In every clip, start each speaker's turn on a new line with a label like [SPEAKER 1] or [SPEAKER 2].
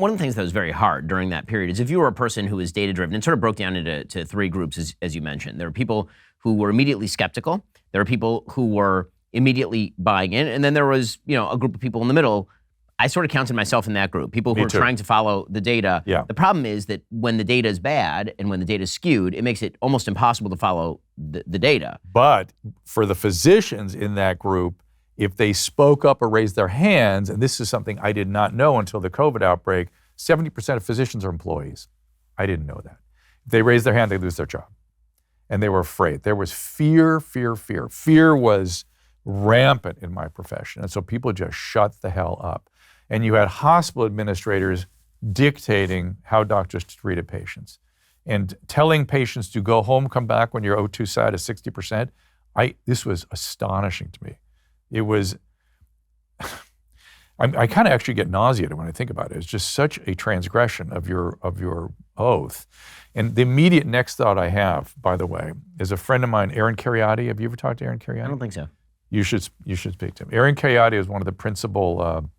[SPEAKER 1] one of the things that was very hard during that period is if you were a person who was data-driven, it sort of broke down into three groups, as you mentioned. There were people who were immediately skeptical. There were people who were immediately buying in. And then there was, a group of people in the middle. I sort of counted myself in that group, people who are trying to follow the data.
[SPEAKER 2] Yeah.
[SPEAKER 1] The problem is that when the data is bad and when the data is skewed, it makes it almost impossible to follow the data.
[SPEAKER 2] But for the physicians in that group, if they spoke up or raised their hands, and this is something I did not know until the COVID outbreak, 70% of physicians are employees. I didn't know that. If they raised their hand, they lose their job. And they were afraid. There was fear. Fear was rampant in my profession. And so people just shut the hell up. And you had hospital administrators dictating how doctors treated patients and telling patients to go home, come back when your O2 sat is 60%. This was astonishing to me. It was, I kind of actually get nauseated when I think about it. It's just such a transgression of your oath. And the immediate next thought I have, by the way, is a friend of mine, Aaron Cariotti. Have you ever talked to Aaron Cariotti?
[SPEAKER 1] I don't think so.
[SPEAKER 2] You should speak to him. Aaron Cariotti is one of the principal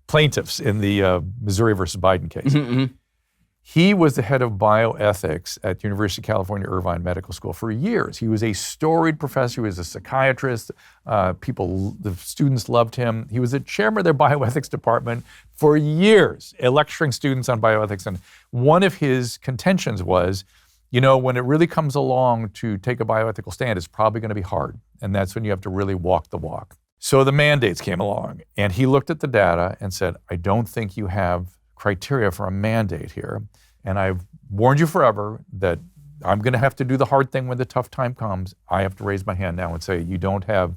[SPEAKER 2] plaintiffs in the Missouri versus Biden case.
[SPEAKER 1] Mm-hmm.
[SPEAKER 2] He was the head of bioethics at University of California, Irvine Medical School for years. He was a storied professor. He was a psychiatrist. The students loved him. He was the chairman of their bioethics department for years, lecturing students on bioethics. And one of his contentions was, when it really comes along to take a bioethical stand, it's probably going to be hard. And that's when you have to really walk the walk. So the mandates came along, and he looked at the data and said, I don't think you have criteria for a mandate here. And I've warned you forever that I'm going to have to do the hard thing when the tough time comes. I have to raise my hand now and say, you don't have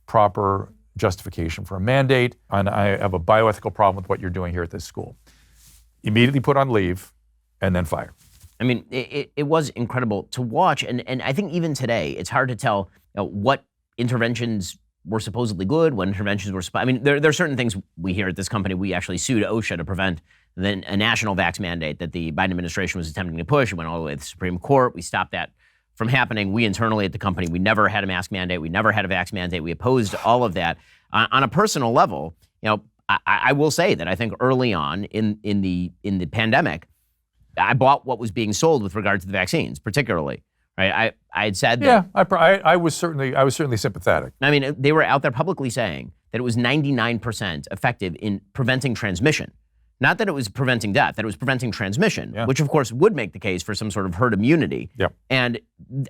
[SPEAKER 2] proper justification for a mandate, and I have a bioethical problem with what you're doing here at this school. Immediately put on leave and then fire.
[SPEAKER 1] I mean, it was incredible to watch. And I think even today, it's hard to tell what interventions were supposedly good, what interventions were, there are certain things we hear at this company. We actually sued OSHA to prevent a national vax mandate that the Biden administration was attempting to push. It went all the way to the Supreme Court. We stopped that from happening. We internally at the company, we never had a mask mandate. We never had a vax mandate. We opposed all of that. On a personal level, I will say that I think early on in the pandemic, I bought what was being sold with regard to the vaccines, particularly. Right? I had said that.
[SPEAKER 2] Yeah, I was certainly sympathetic.
[SPEAKER 1] I mean, they were out there publicly saying that it was 99% effective in preventing transmission. Not that it was preventing death, that it was preventing transmission, which of course would make the case for some sort of herd immunity.
[SPEAKER 2] Yep.
[SPEAKER 1] And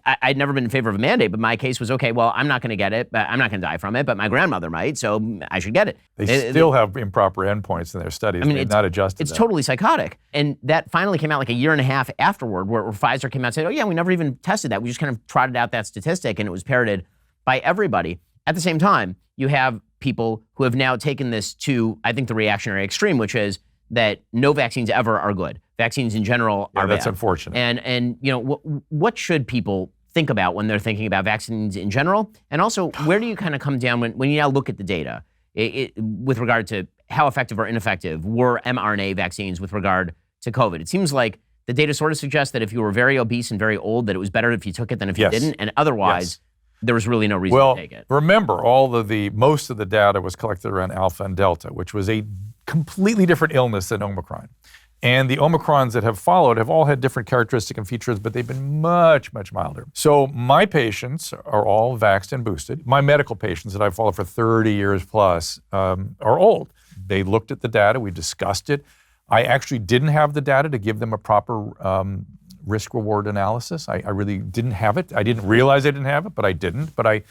[SPEAKER 1] I'd never been in favor of a mandate, but my case was, okay, well, I'm not going to get it, but I'm not going to die from it, but my grandmother might, so I should get it.
[SPEAKER 2] They still have improper endpoints in their studies. They've not adjusted
[SPEAKER 1] It's
[SPEAKER 2] that.
[SPEAKER 1] totally psychotic. And that finally came out like a year and a half afterward, where Pfizer came out and said, oh yeah, we never even tested that. We just kind of trotted out that statistic, and it was parroted by everybody. At the same time, you have people who have now taken this to, I think, the reactionary extreme, which is that no vaccines ever are good. Vaccines in general are bad.
[SPEAKER 2] That's unfortunate.
[SPEAKER 1] And what should people think about when they're thinking about vaccines in general? And also, where do you kind of come down when you now look at the data with regard to how effective or ineffective were mRNA vaccines with regard to COVID? It seems like the data sort of suggests that if you were very obese and very old, that it was better if you took it than if you didn't, and otherwise, there was really no reason to take it.
[SPEAKER 2] Remember, most of the data was collected around Alpha and Delta, which was a completely different illness than Omicron. And the Omicrons that have followed have all had different characteristics and features, but they've been much, much milder. So my patients are all vaxxed and boosted. My medical patients that I've followed for 30 years plus are old. They looked at the data, we discussed it. I actually didn't have the data to give them a proper risk-reward analysis. I really didn't have it. I didn't realize I didn't have it, but I didn't. But I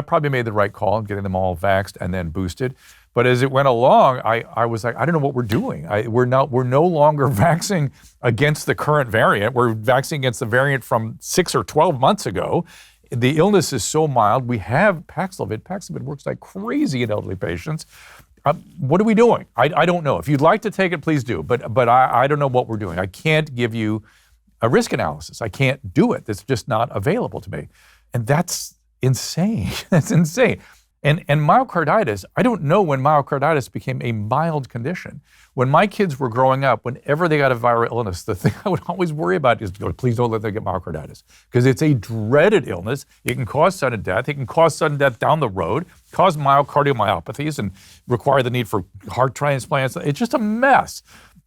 [SPEAKER 2] probably made the right call in getting them all vaxxed and then boosted. But as it went along, I was like, I don't know what we're doing. We're no longer vaccinating against the current variant. We're vaccinating against the variant from 6 or 12 months ago. The illness is so mild. We have Paxlovid. Paxlovid works like crazy in elderly patients. What are we doing? I don't know. If you'd like to take it, please do. But I don't know what we're doing. I can't give you a risk analysis. I can't do it. It's just not available to me. And that's insane. That's insane. And myocarditis, I don't know when myocarditis became a mild condition. When my kids were growing up, whenever they got a viral illness, the thing I would always worry about is, please don't let them get myocarditis. Because it's a dreaded illness. It can cause sudden death. It can cause sudden death down the road, cause myocardiomyopathies, and require the need for heart transplants. It's just a mess.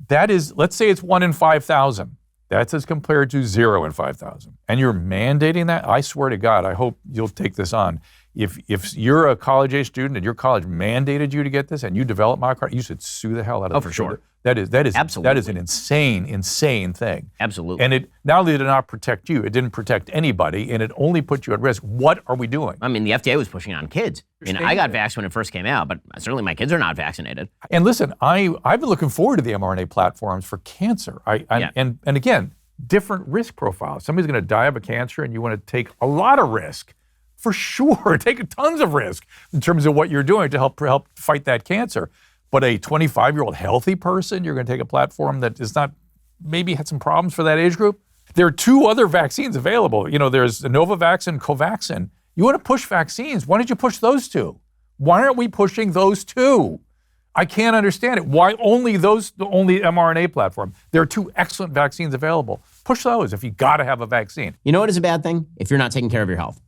[SPEAKER 2] that is, let's say it's 1 in 5,000. That's as compared to 0 in 5,000. And you're mandating that? I swear to God, I hope you'll take this on. If you're a college-age student and your college mandated you to get this and you develop myocarditis, you should sue the hell out of it.
[SPEAKER 1] For sure.
[SPEAKER 2] That is
[SPEAKER 1] Absolutely.
[SPEAKER 2] That is an insane thing.
[SPEAKER 1] Absolutely.
[SPEAKER 2] And it not only did it not protect you, it didn't protect anybody, and it only put you at risk. What are we doing?
[SPEAKER 1] I mean, the FDA was pushing on kids. I mean, I got vaxxed when it first came out, but certainly my kids are not vaccinated.
[SPEAKER 2] And listen, I've been looking forward to the mRNA platforms for cancer. And again, different risk profiles. Somebody's going to die of a cancer, and you want to take a lot of risk. For sure, take tons of risk in terms of what you're doing to help fight that cancer. But a 25-year-old healthy person, you're going to take a platform that is not, maybe had some problems for that age group. There are 2 other vaccines available. You know, there's Novavax and Covaxin. You want to push vaccines. Why don't you push those 2? Why aren't we pushing those 2? I can't understand it. Why only the only mRNA platform? There are 2 excellent vaccines available. Push those if you got to have a vaccine.
[SPEAKER 1] You know what is a bad thing? If you're not taking care of your health.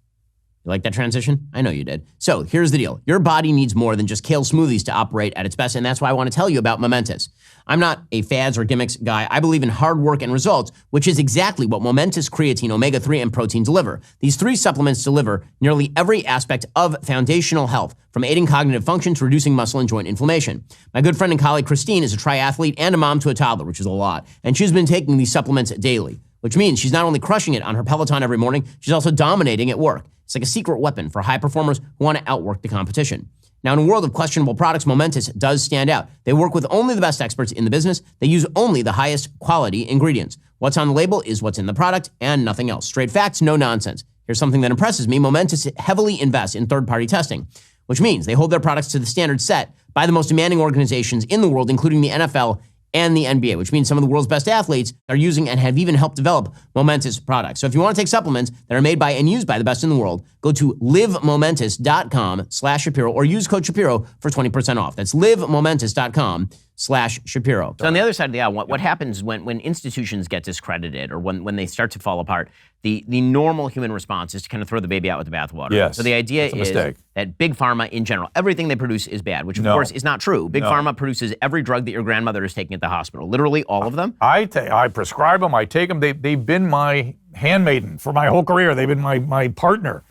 [SPEAKER 1] You like that transition? I know you did. So here's the deal. Your body needs more than just kale smoothies to operate at its best, and that's why I want to tell you about Momentous. I'm not a fads or gimmicks guy. I believe in hard work and results, which is exactly what Momentous creatine, omega-3, and protein deliver. These 3 supplements deliver nearly every aspect of foundational health, from aiding cognitive function to reducing muscle and joint inflammation. My good friend and colleague Christine is a triathlete and a mom to a toddler, which is a lot, and she's been taking these supplements daily, which means she's not only crushing it on her Peloton every morning, she's also dominating at work. It's like a secret weapon for high performers who want to outwork the competition. Now, in a world of questionable products, Momentous does stand out. They work with only the best experts in the business. They use only the highest quality ingredients. What's on the label is what's in the product and nothing else. Straight facts, no nonsense. Here's something that impresses me. Momentous heavily invests in third-party testing, which means they hold their products to the standards set by the most demanding organizations in the world, including the NFL and the NBA, which means some of the world's best athletes are using and have even helped develop Momentous products. So if you want to take supplements that are made by and used by the best in the world, go to livemomentous.com/Shapiro or use code Shapiro for 20% off. That's livemomentous.com/Shapiro. So on the other side of the aisle, what happens when institutions get discredited or when they start to fall apart, the normal human response is to kind of throw the baby out with the bathwater.
[SPEAKER 2] Yes,
[SPEAKER 1] so the idea is that big pharma in general, everything they produce is bad, which of course is not true. Big pharma produces every drug that your grandmother is taking at the hospital, literally all of them.
[SPEAKER 2] I prescribe them, I take them. They've been my handmaiden for my whole career. They've been my partner.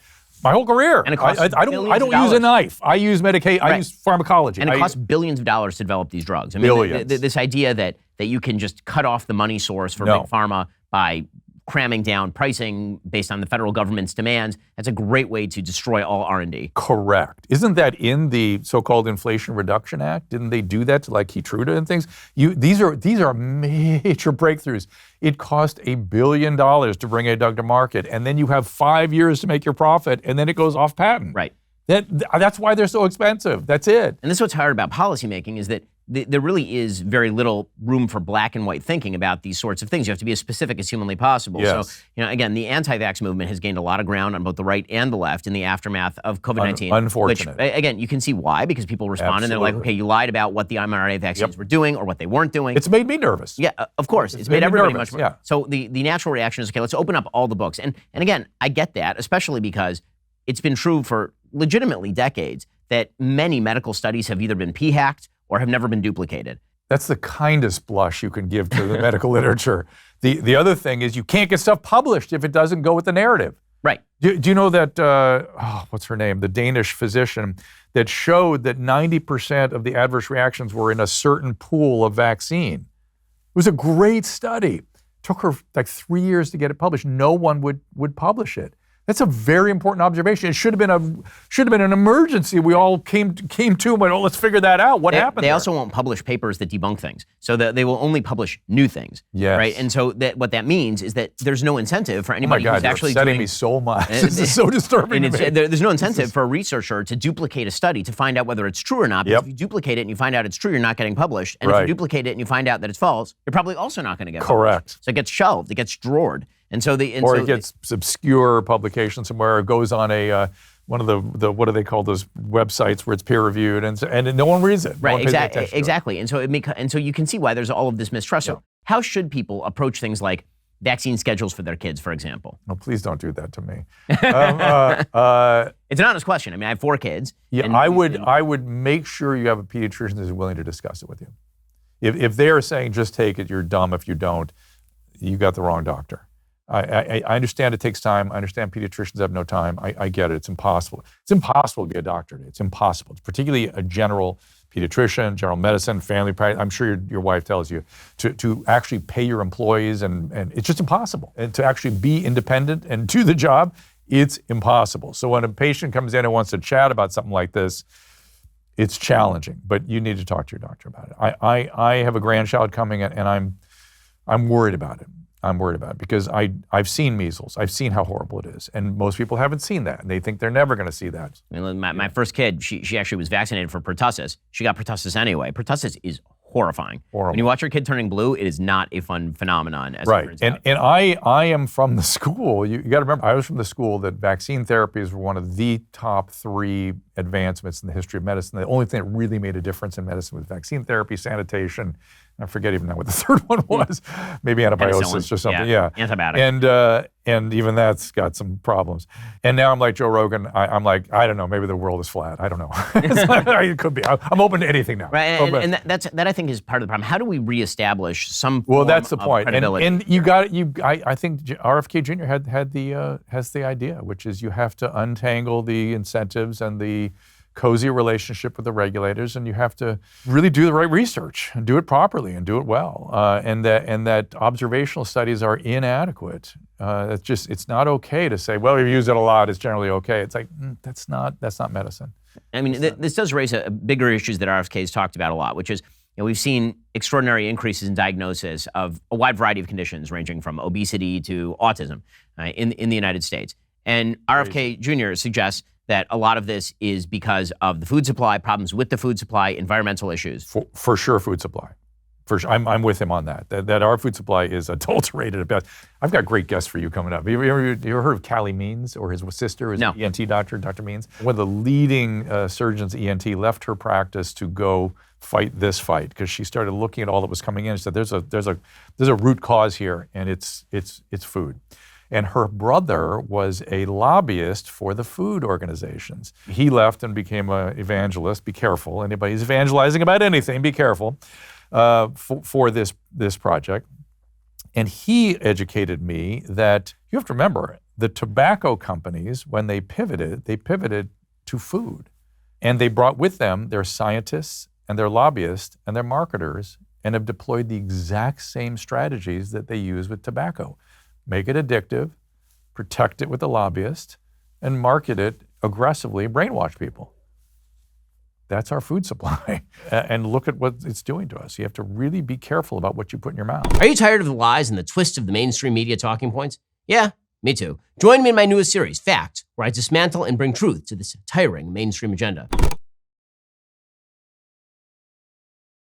[SPEAKER 2] My whole career. And it costs I don't use a knife. I use medication. I use pharmacology.
[SPEAKER 1] And it costs billions of dollars to develop these drugs. I mean,
[SPEAKER 2] billions.
[SPEAKER 1] This idea that you can just cut off the money source for big pharma by cramming down pricing based on the federal government's demands, that's a great way to destroy all R&D.
[SPEAKER 2] Correct. Isn't that in the so-called Inflation Reduction Act? Didn't they do that to like Keytruda and things? These are major breakthroughs. It cost $1 billion to bring a drug to market, and then you have 5 years to make your profit, and then it goes off patent.
[SPEAKER 1] Right.
[SPEAKER 2] That's why they're so expensive. That's it.
[SPEAKER 1] And this is what's hard about policymaking is that there really is very little room for black and white thinking about these sorts of things. You have to be as specific as humanly possible.
[SPEAKER 2] Yes.
[SPEAKER 1] So, again, the anti-vax movement has gained a lot of ground on both the right and the left in the aftermath of COVID-19.
[SPEAKER 2] Unfortunate.
[SPEAKER 1] Which, again, you can see why, because people respond and they're like, okay, you lied about what the mRNA vaccines were doing or what they weren't doing.
[SPEAKER 2] It's made me nervous.
[SPEAKER 1] Yeah, of course. It's made everybody
[SPEAKER 2] nervous.
[SPEAKER 1] much more. Yeah. So the natural reaction is, okay, let's open up all the books. And again, I get that, especially because it's been true for legitimately decades that many medical studies have either been p-hacked or have never been duplicated.
[SPEAKER 2] That's the kindest blush you can give to the medical literature. The other thing is you can't get stuff published if it doesn't go with the narrative.
[SPEAKER 1] Right.
[SPEAKER 2] Do you know that, what's her name, the Danish physician that showed that 90% of the adverse reactions were in a certain pool of vaccine? It was a great study. It took her like 3 years to get it published. No one would publish it. That's a very important observation. It should have been an emergency. We all came to and went, let's figure that out. What happened?
[SPEAKER 1] They also won't publish papers that debunk things, so that they will only publish new things.
[SPEAKER 2] Yes.
[SPEAKER 1] Right. And so what that means is that there's no incentive for anybody
[SPEAKER 2] who's
[SPEAKER 1] actually
[SPEAKER 2] upsetting me so much. This is so disturbing to me.
[SPEAKER 1] There's no incentive for a researcher to duplicate a study to find out whether it's true or not. Because if you duplicate it and you find out it's true, you're not getting published. And if you duplicate it and you find out that it's false, you're probably also not going to get published. So it gets shelved. It gets drawered. It gets obscure publication somewhere. It goes on a one of the what do they call those websites where it's peer reviewed and no one reads it. Right, exactly. And so you can see why there's all of this mistrust. So how should people approach things like vaccine schedules for their kids, for example?
[SPEAKER 2] No, please don't do that to me.
[SPEAKER 1] It's an honest question. I mean, I have 4 kids.
[SPEAKER 2] Yeah, I would make sure you have a pediatrician that's willing to discuss it with you. If they are saying just take it, you're dumb if you don't, you got the wrong doctor. I understand it takes time. I understand pediatricians have no time. I get it. It's impossible. It's impossible to be a doctor today. It's impossible. It's particularly a general pediatrician, general medicine, family practice. I'm sure your wife tells you to actually pay your employees, and it's just impossible. And to actually be independent and do the job, it's impossible. So when a patient comes in and wants to chat about something like this, it's challenging. But you need to talk to your doctor about it. I have a grandchild coming, and I'm worried about it. I'm worried about it because I've seen measles. I've seen how horrible it is. And most people haven't seen that. And they think they're never going to see that.
[SPEAKER 1] I mean, my first kid, she actually was vaccinated for pertussis. She got pertussis anyway. Pertussis is horrifying.
[SPEAKER 2] Horrible.
[SPEAKER 1] When you watch your kid turning blue, it is not a fun phenomenon, as it
[SPEAKER 2] right.
[SPEAKER 1] turns out.
[SPEAKER 2] And I am from the school. You got to remember, I was from the school that vaccine therapies were one of the top 3 advancements in the history of medicine. The only thing that really made a difference in medicine was vaccine therapy, sanitation. I forget even now what the third one was. Maybe antibiotics or something. Yeah.
[SPEAKER 1] Antibiotic.
[SPEAKER 2] And even that's got some problems. And now I'm like Joe Rogan. I'm like, I don't know. Maybe the world is flat. I don't know. It could be. I'm open to anything now.
[SPEAKER 1] Right. And that I think is part of the problem. How do we reestablish some form
[SPEAKER 2] Well, that's the point.
[SPEAKER 1] credibility?
[SPEAKER 2] And you got it. I think RFK Jr. has the idea, which is you have to untangle the incentives and the cozy relationship with the regulators, and you have to really do the right research and do it properly and do it well. And that observational studies are inadequate. It's not okay to say, well, we've used it a lot, it's generally okay. It's like, that's not medicine.
[SPEAKER 1] I mean, this does raise a bigger issues that RFK has talked about a lot, which is, we've seen extraordinary increases in diagnosis of a wide variety of conditions, ranging from obesity to autism in the United States. And RFK Jr. suggests that a lot of this is because of the food supply, problems with the food supply, environmental issues.
[SPEAKER 2] For sure, food supply. For sure, I'm with him on that. That our food supply is adulterated at best. I've got great guests for you coming up. You ever heard of Callie Means or his sister, his ENT doctor, Dr. Means? One of the leading surgeons, ENT, left her practice to go fight this fight because she started looking at all that was coming in. She said, "There's a root cause here, and it's food." And her brother was a lobbyist for the food organizations. He left and became an evangelist. Be careful. Anybody who's evangelizing about anything, be careful for this project. And he educated me that you have to remember, the tobacco companies, when they pivoted to food. And they brought with them their scientists and their lobbyists and their marketers and have deployed the exact same strategies that they use with tobacco. Make it addictive, protect it with the lobbyist, and market it aggressively, brainwash people. That's our food supply. And look at what it's doing to us. You have to really be careful about what you put in your mouth.
[SPEAKER 1] Are you tired of the lies and the twists of the mainstream media talking points? Yeah, me too. Join me in my newest series, Fact, where I dismantle and bring truth to this tiring mainstream agenda.